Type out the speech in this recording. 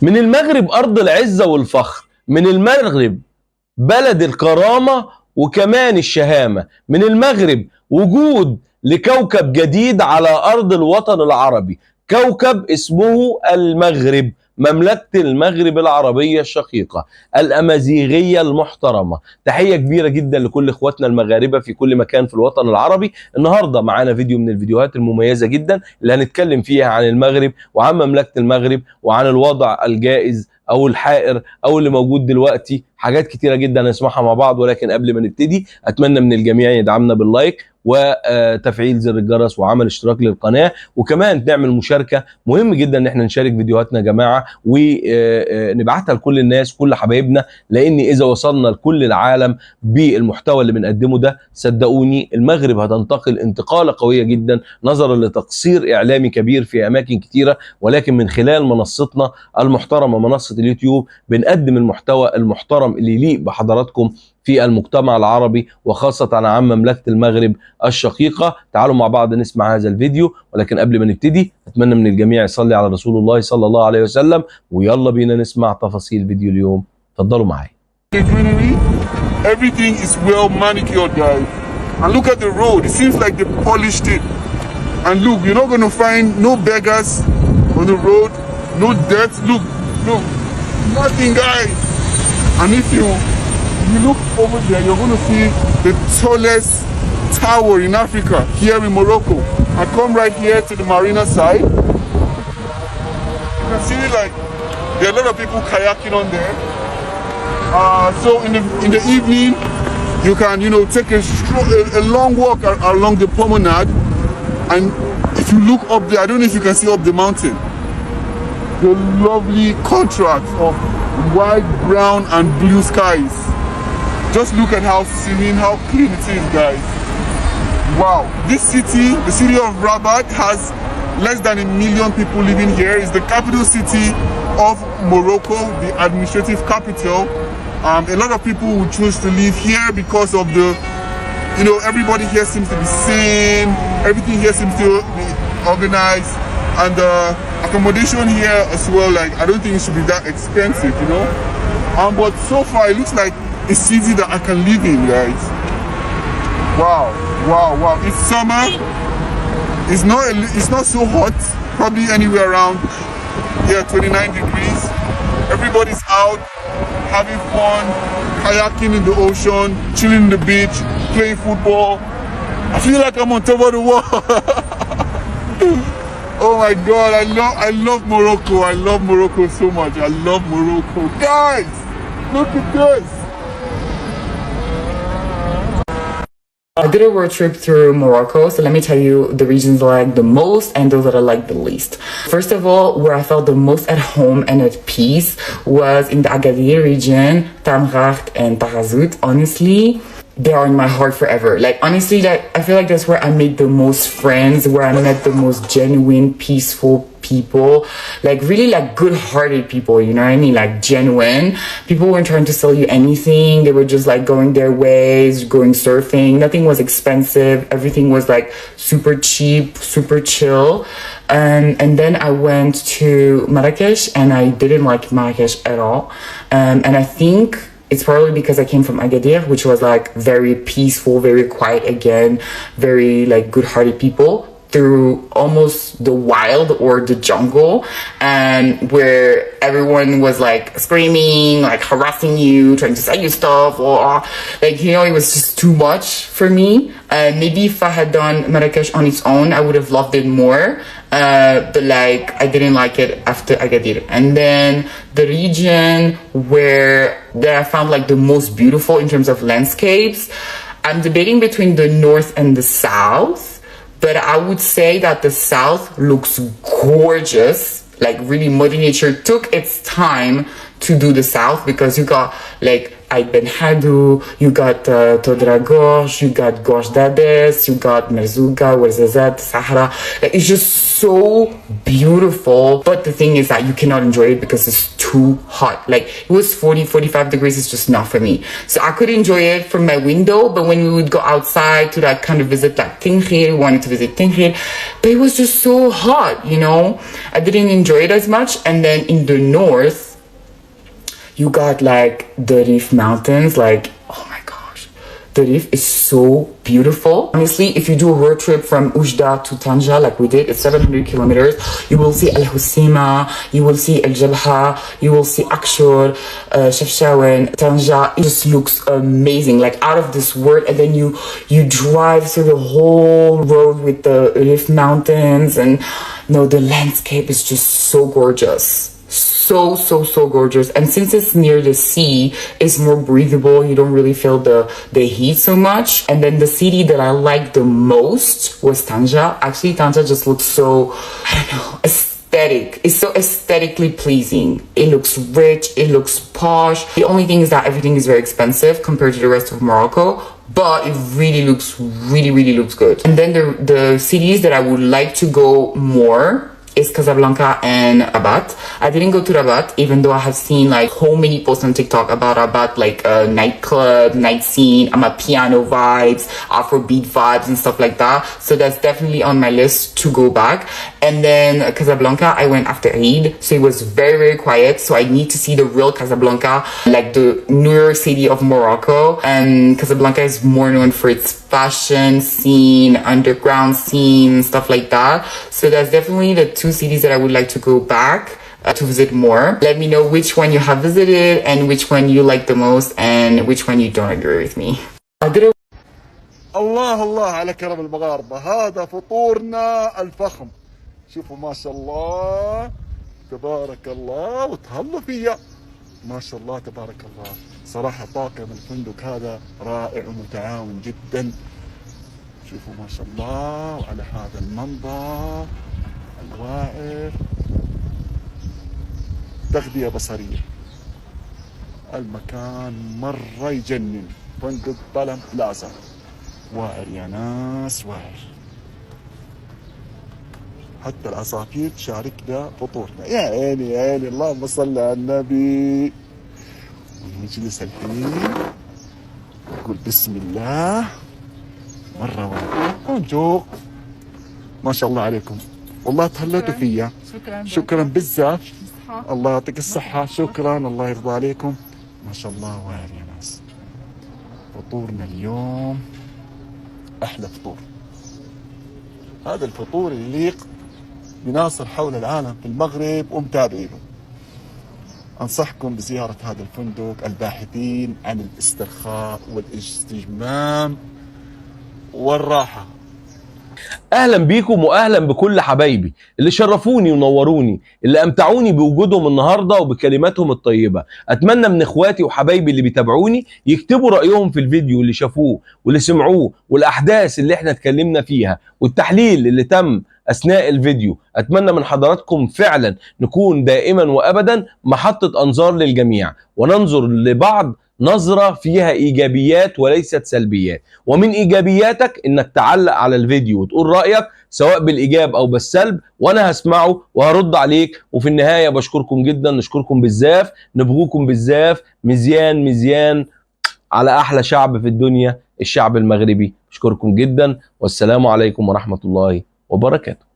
من المغرب أرض العزة والفخر، من المغرب بلد الكرامة وكمان الشهامة، من المغرب وجود لكوكب جديد على أرض الوطن العربي، كوكب اسمه المغرب، مملكة المغرب العربية الشقيقة الأمازيغية المحترمة. تحية كبيرة جدا لكل إخواتنا المغاربة في كل مكان في الوطن العربي. النهاردة معانا فيديو من الفيديوهات المميزة جدا اللي هنتكلم فيها عن المغرب وعن مملكة المغرب وعن الوضع الجائز أو الحائر أو اللي موجود دلوقتي. حاجات كتيرة جدا هنسمعها مع بعض، ولكن قبل ما نبتدي أتمنى من الجميع يدعمنا باللايك وتفعيل زر الجرس وعمل اشتراك للقناة، وكمان تعمل مشاركة. مهم جدا ان احنا نشارك فيديوهاتنا يا جماعة ونبعتها لكل الناس، كل حبايبنا، لان اذا وصلنا لكل العالم بالمحتوى اللي بنقدمه ده صدقوني المغرب هتنتقل انتقالة قوية جدا نظرا لتقصير اعلامي كبير في اماكن كتيرة، ولكن من خلال منصتنا المحترمة منصة اليوتيوب بنقدم المحتوى المحترم اللي يليق بحضراتكم في المجتمع العربي وخاصة عن مملكة المغرب الشقيقة. تعالوا مع بعض نسمع هذا الفيديو، ولكن قبل ما نبتدي أتمنى من الجميع يصلي على رسول الله صلى الله عليه وسلم، ويلا بينا نسمع تفاصيل فيديو اليوم. اتفضلوا معايا. Everything is well manicured, guys. And look at the road. It seems like they polished it. And look, you're not going to find no beggars on the road, no dirt. Look, nothing, guys. And if you look over there, you're going to see the tallest tower in Africa, here in Morocco. I come right here to the marina side. You can see like there are a lot of people kayaking on there. So in the evening, you can take a long walk along the promenade, and if you look up there, I don't know if you can see up the mountain, the lovely contrast of white, brown, and blue skies. Just look at how serene, how clean it is, guys. Wow, this city, the city of Rabat, has less than 1 million people living here. It's the capital city of Morocco, the administrative capital. A lot of people will choose to live here because of the, everybody here seems to be sane. Everything here seems to be organized, and the accommodation here as well. Like, I don't think it should be that expensive, But so far, it looks like a city that I can live in, guys. Wow. It's summer. It's not so hot. Probably anywhere around 29 degrees. Everybody's out having fun, kayaking in the ocean, chilling in the beach, playing football. I feel like I'm on top of the world. Oh my God, I love Morocco. I love Morocco so much. I love Morocco. Guys, look at this. I did a road trip through Morocco, so let me tell you the regions I like the most and those that I like the least. First of all, where I felt the most at home and at peace was in the Agadir region, Tamraght and Taghazout. Honestly, they are in my heart forever. Like, honestly, I feel like that's where I made the most friends, where I met the most genuine, peaceful people, like really like good-hearted people, you know what I mean? Like genuine. People weren't trying to sell you anything. They were just like going their ways, going surfing. Nothing was expensive. Everything was like super cheap, super chill. And then I went to Marrakesh, and I didn't like Marrakesh at all. And I think it's probably because I came from Agadir, which was like very peaceful, very quiet again, very like good-hearted people, through almost the wild or the jungle, and where everyone was like screaming, like harassing you, trying to sell you stuff, or like, it was just too much for me. Maybe if I had done Marrakesh on its own, I would have loved it more. But like, I didn't like it after Agadir. And then the region that I found like the most beautiful in terms of landscapes, I'm debating between the north and the south. But I would say that the south looks gorgeous. Like, really, Mother Nature took its time to do the south, because you got like Ait Ben Hadou, you got Todra Gorge, you got Gorge d'Ades, you got Merzouga, Ouarzazate, Sahara. Like, it's just so beautiful. But the thing is that you cannot enjoy it because it's too hot. Like, it was 40, 45 degrees. It's just not for me. So I could enjoy it from my window, but when we would go outside to like kind of visit like Tinkhil, we wanted to visit Tinkhil, but it was just so hot, you know? I didn't enjoy it as much. And then in the north, you got like the Rif Mountains, like, oh my gosh, the Rif is so beautiful. Honestly, if you do a road trip from Oujda to Tanja, like we did, it's 700 kilometers, you will see Al Hoceima, you will see Al Jabha, you will see Akshur, Chefchaouen, Tanja. It just looks amazing, like out of this world. And then you drive through the whole road with the Rif Mountains, and the landscape is just so gorgeous. So gorgeous. And since it's near the sea, it's more breathable. You don't really feel the heat so much. And then the city that I liked the most was Tanja. Actually, Tanja just looks so, I don't know, aesthetic. It's so aesthetically pleasing. It looks rich, it looks posh. The only thing is that everything is very expensive compared to the rest of Morocco, but it really looks good. And then the cities that I would like to go more is Casablanca and Rabat. I didn't go to Rabat, even though I have seen like so many posts on TikTok about Rabat, like nightclub, night scene, piano vibes, Afrobeat vibes and stuff like that. So that's definitely on my list to go back. And then Casablanca, I went after Eid, so it was very quiet. So I need to see the real Casablanca, like the New York City of Morocco. And Casablanca is more known for its fashion scene, underground scene, stuff like that. So that's definitely the two cities that I would like to go back to visit more. Let me know which one you have visited and which one you like the most and which one you don't agree with me. الله الله على كرم المغاربة. هذا فطورنا الفخم. شوفوا ما شاء الله تبارك الله، وتهلوا فيا ما شاء الله تبارك الله. صراحة طاقم الفندق هذا رائع ومتعاون جدا. شوفوا ما شاء الله، وعلى هذا المنظر الواعر، تغذية بصرية. المكان مرة يجنن. فندق بلم بلازا واعر يا ناس، واعر. حتى العصافير تشاركنا فطورنا. يا عيني يا عيني، اللهم صل على النبي. ونجلس الحين نقول بسم الله. مرة واعر. بونجور. ما شاء الله عليكم، والله تهلتوا فيا. شكرا بزاف. الله يعطيك الصحة. شكرا، الله يرضى عليكم. ما شاء الله واعر يا ناس. فطورنا اليوم أحلى فطور. هذا الفطور اللي يليق بناصر حول العالم في المغرب ومتابعينه. أنصحكم بزيارة هذا الفندق، الباحثين عن الاسترخاء والاستجمام والراحة. اهلا بيكم واهلا بكل حبايبي اللي شرفوني ونوروني، اللي امتعوني بوجودهم النهارده وبكلماتهم الطيبه. اتمنى من اخواتي وحبايبي اللي بيتابعوني يكتبوا رايهم في الفيديو اللي شافوه واللي سمعوه والاحداث اللي احنا اتكلمنا فيها والتحليل اللي تم اثناء الفيديو. اتمنى من حضراتكم فعلا نكون دائما وابدا محطه انظار للجميع، وننظر لبعض نظرة فيها إيجابيات وليست سلبيات. ومن إيجابياتك إنك تعلق على الفيديو وتقول رأيك سواء بالإيجاب أو بالسلب، وأنا هسمعه وهرد عليك. وفي النهاية بشكركم جدا، نشكركم بالزاف، نبغوكم بالزاف. مزيان على أحلى شعب في الدنيا، الشعب المغربي. أشكركم جدا، والسلام عليكم ورحمة الله وبركاته.